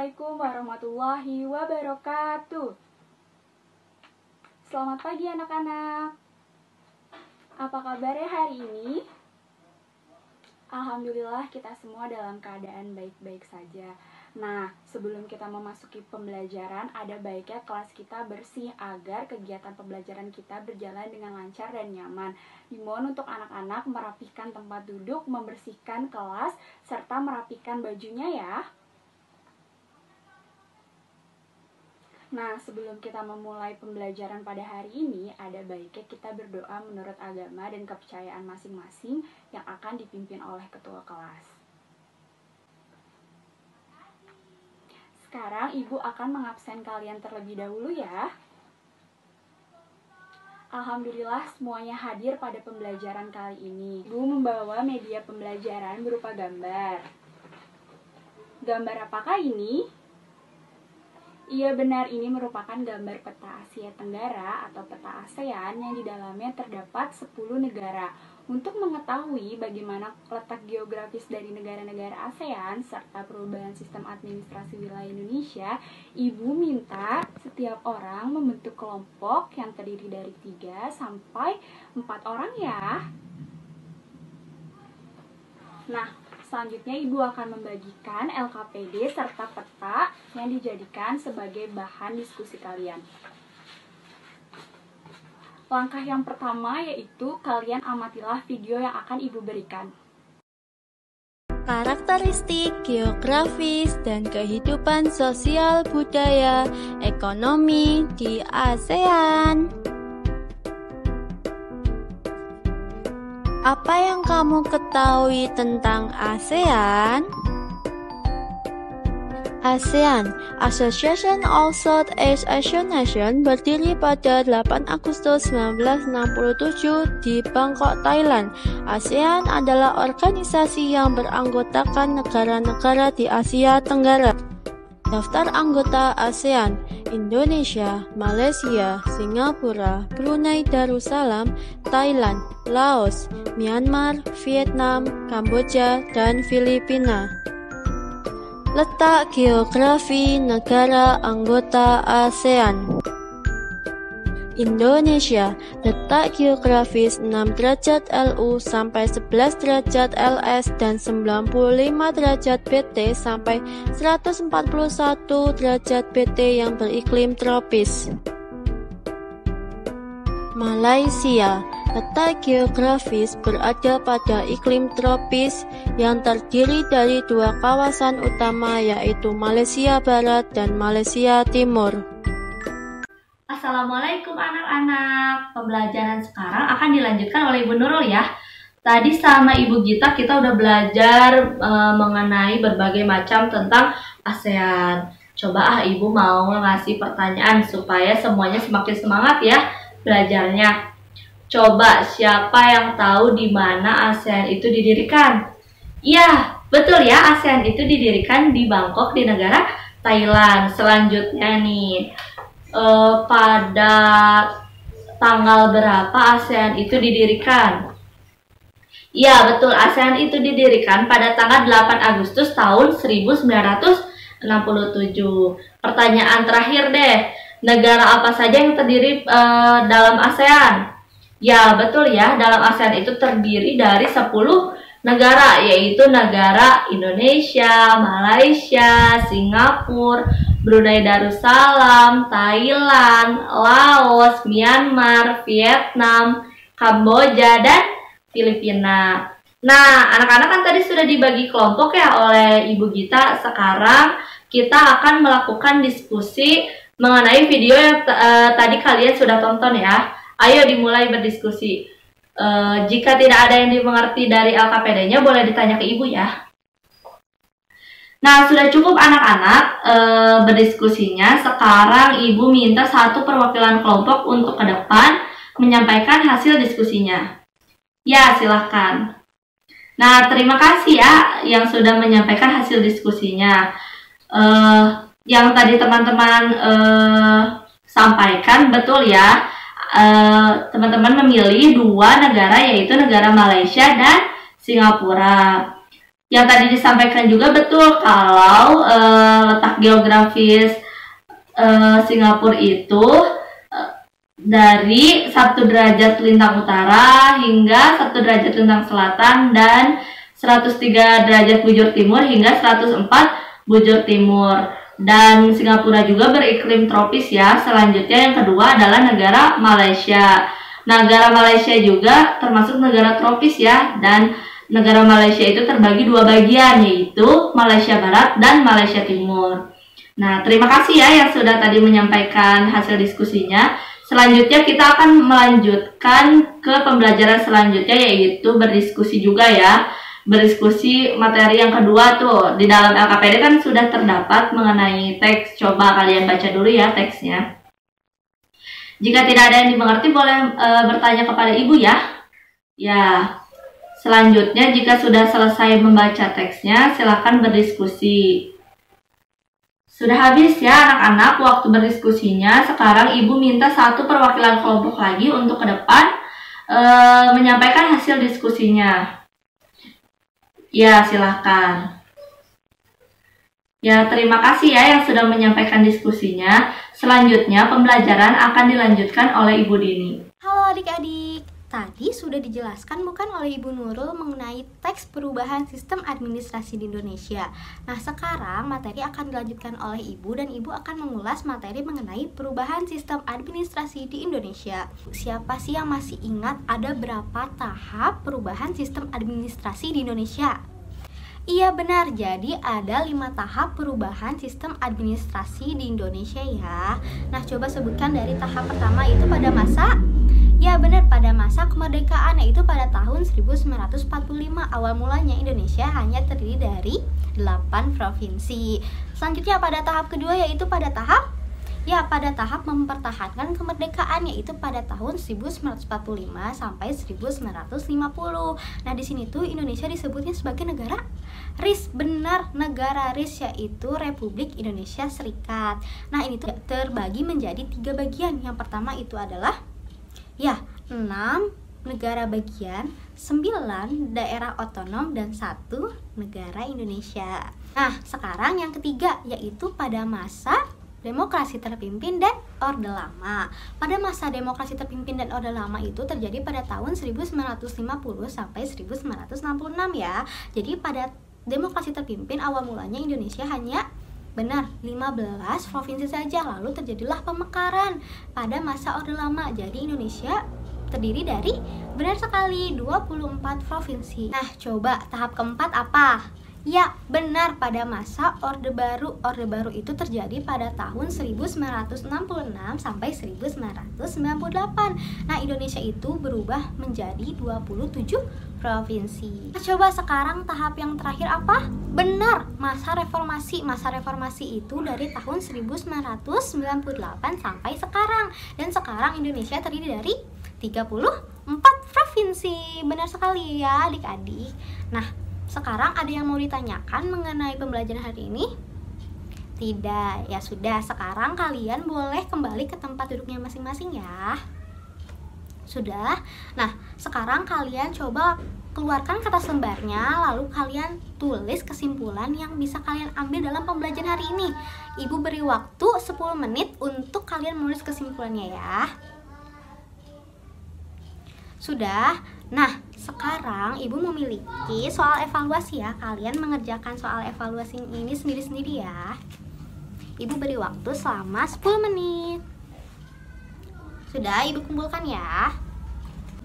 Assalamualaikum warahmatullahi wabarakatuh. Selamat pagi anak-anak. Apa kabarnya hari ini? Alhamdulillah kita semua dalam keadaan baik-baik saja. Nah, sebelum kita memasuki pembelajaran, ada baiknya kelas kita bersih agar kegiatan pembelajaran kita berjalan dengan lancar dan nyaman. Dimohon untuk anak-anak merapikan tempat duduk, membersihkan kelas, serta merapikan bajunya ya. Nah, sebelum kita memulai pembelajaran pada hari ini, ada baiknya kita berdoa menurut agama dan kepercayaan masing-masing yang akan dipimpin oleh ketua kelas. Sekarang Ibu akan mengabsen kalian terlebih dahulu ya. Alhamdulillah semuanya hadir pada pembelajaran kali ini. Ibu membawa media pembelajaran berupa gambar. Gambar apakah ini? Iya benar, ini merupakan gambar peta Asia Tenggara atau peta ASEAN yang di dalamnya terdapat 10 negara. Untuk mengetahui bagaimana letak geografis dari negara-negara ASEAN serta perubahan sistem administrasi wilayah Indonesia, Ibu minta setiap orang membentuk kelompok yang terdiri dari 3 sampai 4 orang ya. Nah, selanjutnya Ibu akan membagikan LKPD serta peta yang dijadikan sebagai bahan diskusi kalian. Langkah yang pertama yaitu kalian amatilah video yang akan Ibu berikan. Karakteristik geografis dan kehidupan sosial budaya ekonomi di ASEAN. Apa yang kamu ketahui tentang ASEAN? ASEAN, Association of Southeast Asian Nations, berdiri pada 8 Agustus 1967 di Bangkok, Thailand. ASEAN adalah organisasi yang beranggotakan negara-negara di Asia Tenggara. Daftar anggota ASEAN: Indonesia, Malaysia, Singapura, Brunei Darussalam, Thailand, Laos, Myanmar, Vietnam, Kamboja, dan Filipina. Letak geografi negara anggota ASEAN. Indonesia, letak geografis 6 derajat LU sampai 11 derajat LS dan 95 derajat BT sampai 141 derajat BT yang beriklim tropis. Malaysia, letak geografis berada pada iklim tropis yang terdiri dari 2 kawasan utama yaitu Malaysia Barat dan Malaysia Timur. Assalamualaikum anak-anak. Pembelajaran sekarang akan dilanjutkan oleh Ibu Nurul ya. Tadi sama Ibu Gita kita udah belajar mengenai berbagai macam tentang ASEAN. Coba Ibu mau ngasih pertanyaan supaya semuanya semakin semangat ya belajarnya. Coba siapa yang tahu di mana ASEAN itu didirikan? Iya, betul ya, ASEAN itu didirikan di Bangkok di negara Thailand. Selanjutnya nih, pada tanggal berapa ASEAN itu didirikan? Iya, betul, ASEAN itu didirikan pada tanggal 8 Agustus tahun 1967. Pertanyaan terakhir deh, negara apa saja yang terdiri dalam ASEAN? Ya, betul ya, dalam ASEAN itu terdiri dari 10 negara, yaitu negara Indonesia, Malaysia, Singapura, Brunei Darussalam, Thailand, Laos, Myanmar, Vietnam, Kamboja, dan Filipina. Nah, anak-anak kan tadi sudah dibagi kelompok ya oleh Ibu Gita. Sekarang kita akan melakukan diskusi mengenai video yang tadi kalian sudah tonton ya. Ayo dimulai berdiskusi. Jika tidak ada yang dimengerti dari LKPD-nya, boleh ditanya ke Ibu ya. Nah, sudah cukup anak-anak berdiskusinya. Sekarang Ibu minta satu perwakilan kelompok untuk ke depan menyampaikan hasil diskusinya. Ya, silahkan. Nah, terima kasih ya yang sudah menyampaikan hasil diskusinya. Yang tadi teman-teman sampaikan betul ya. Teman-teman memilih 2 negara, yaitu negara Malaysia dan Singapura. Yang tadi disampaikan juga betul kalau letak geografis Singapura itu dari 1 derajat lintang utara hingga 1 derajat lintang selatan dan 103 derajat bujur timur hingga 104 bujur timur. Dan Singapura juga beriklim tropis ya. Selanjutnya yang kedua adalah negara Malaysia. Negara Malaysia juga termasuk negara tropis ya, dan negara Malaysia itu terbagi 2 bagian, yaitu Malaysia Barat dan Malaysia Timur. Nah, terima kasih ya yang sudah tadi menyampaikan hasil diskusinya. Selanjutnya kita akan melanjutkan ke pembelajaran selanjutnya, yaitu berdiskusi juga ya. Berdiskusi materi yang kedua tuh. Di dalam LKPD kan sudah terdapat mengenai teks. Coba kalian baca dulu ya teksnya. Jika tidak ada yang dimengerti boleh bertanya kepada ibu ya. Ya. Selanjutnya, jika sudah selesai membaca teksnya, silakan berdiskusi. Sudah habis ya anak-anak waktu berdiskusinya. Sekarang ibu minta 1 perwakilan kelompok lagi untuk ke depan menyampaikan hasil diskusinya. Ya, silakan. Ya, terima kasih ya yang sudah menyampaikan diskusinya. Selanjutnya, pembelajaran akan dilanjutkan oleh Ibu Dini. Halo adik-adik. Tadi sudah dijelaskan bukan oleh Ibu Nurul mengenai teks perubahan sistem administrasi di Indonesia. Nah, sekarang materi akan dilanjutkan oleh Ibu dan Ibu akan mengulas materi mengenai perubahan sistem administrasi di Indonesia. Siapa sih yang masih ingat ada berapa tahap perubahan sistem administrasi di Indonesia? Iya benar, jadi ada 5 tahap perubahan sistem administrasi di Indonesia ya. Nah, coba sebutkan dari tahap pertama itu pada masa. Ya benar, pada masa kemerdekaan, yaitu pada tahun 1945. Awal mulanya Indonesia hanya terdiri dari 8 provinsi. Selanjutnya pada tahap kedua yaitu pada tahap mempertahankan kemerdekaan, yaitu pada tahun 1945 sampai 1950. Nah, di sini tuh Indonesia disebutnya sebagai negara RIS. Benar, negara RIS, yaitu Republik Indonesia Serikat. Nah, ini tuh terbagi menjadi 3 bagian. Yang pertama itu adalah 6 negara bagian, 9 daerah otonom, dan 1 negara Indonesia. Nah, sekarang yang ketiga yaitu pada masa demokrasi terpimpin dan Orde Lama. Pada masa demokrasi terpimpin dan Orde Lama itu terjadi pada tahun 1950 sampai 1966 ya. Jadi pada demokrasi terpimpin awal mulanya Indonesia hanya 15 provinsi saja, lalu terjadilah pemekaran pada masa Orde Lama. Jadi Indonesia terdiri dari, benar sekali, 24 provinsi. Nah, coba tahap keempat apa? Ya, benar, pada masa Orde Baru. Orde Baru itu terjadi pada tahun 1966 sampai 1998. Nah, Indonesia itu berubah menjadi 27 provinsi. Nah, coba sekarang tahap yang terakhir apa? Benar, masa reformasi. Masa reformasi itu dari tahun 1998 sampai sekarang. Dan sekarang Indonesia terdiri dari 34 provinsi. Benar sekali ya adik-adik. Nah, sekarang ada yang mau ditanyakan mengenai pembelajaran hari ini? Tidak, ya sudah, sekarang kalian boleh kembali ke tempat duduknya masing-masing ya. Sudah. Nah, sekarang kalian coba keluarkan kertas lembarnya, lalu kalian tulis kesimpulan yang bisa kalian ambil dalam pembelajaran hari ini. Ibu beri waktu 10 menit untuk kalian menulis kesimpulannya ya. Sudah. Nah, sekarang Ibu memiliki soal evaluasi ya. Kalian mengerjakan soal evaluasi ini sendiri-sendiri ya. Ibu beri waktu selama 10 menit. Sudah, Ibu kumpulkan ya.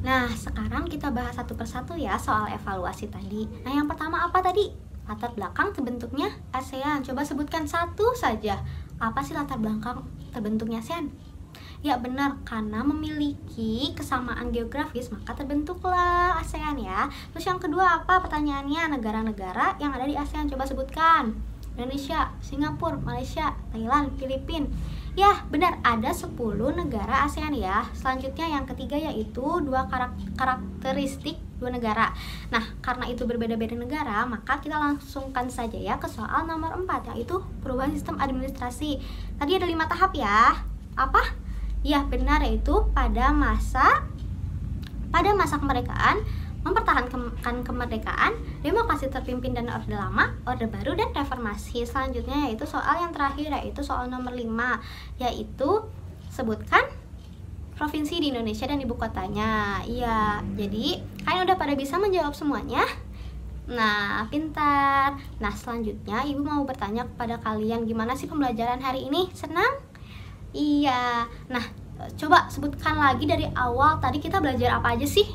Nah, sekarang kita bahas satu persatu ya soal evaluasi tadi. Nah, yang pertama apa tadi? Latar belakang terbentuknya ASEAN. Coba sebutkan satu saja. Apa sih latar belakang terbentuknya ASEAN? Ya benar, karena memiliki kesamaan geografis maka terbentuklah ASEAN ya. Terus yang kedua apa pertanyaannya? Negara-negara yang ada di ASEAN coba sebutkan. Indonesia, Singapura, Malaysia, Thailand, Filipina. Ya benar, ada 10 negara ASEAN ya. Selanjutnya yang ketiga yaitu dua karakteristik dua negara. Nah, karena itu berbeda-beda negara, maka kita langsungkan saja ya ke soal nomor 4, yaitu perubahan sistem administrasi. Tadi ada 5 tahap ya. Apa? Ya benar, yaitu pada masa kemerdekaan, mempertahankan kemerdekaan, demokrasi terpimpin dan orde lama, orde baru, dan reformasi. Selanjutnya yaitu soal yang terakhir, yaitu soal nomor 5, yaitu sebutkan provinsi di Indonesia dan ibu kotanya. Iya, jadi kalian udah pada bisa menjawab semuanya. Nah, pintar. Nah, selanjutnya ibu mau bertanya kepada kalian, gimana sih pembelajaran hari ini? Senang? Iya. Nah, coba sebutkan lagi dari awal, tadi kita belajar apa aja sih?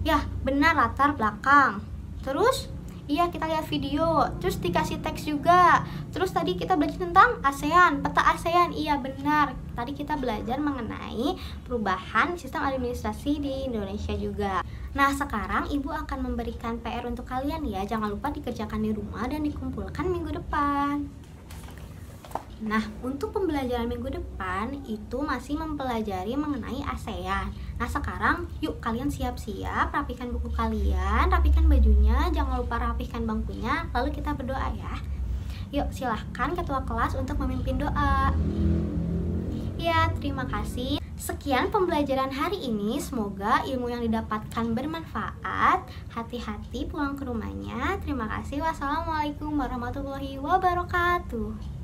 Ya, benar, latar belakang. Terus, iya, kita lihat video. Terus dikasih teks juga. Terus tadi kita belajar tentang ASEAN, peta ASEAN. Iya, benar. Tadi kita belajar mengenai perubahan sistem administrasi di Indonesia juga. Nah, sekarang ibu akan memberikan PR untuk kalian ya. Jangan lupa dikerjakan di rumah dan dikumpulkan minggu depan. Nah, untuk pembelajaran minggu depan itu masih mempelajari mengenai ASEAN. Nah, sekarang yuk kalian siap-siap, rapikan buku kalian, rapikan bajunya, jangan lupa rapikan bangkunya, lalu kita berdoa ya. Yuk, silahkan ketua kelas untuk memimpin doa. Ya, terima kasih. Sekian pembelajaran hari ini, semoga ilmu yang didapatkan bermanfaat. Hati-hati pulang ke rumahnya. Terima kasih. Wassalamualaikum warahmatullahi wabarakatuh.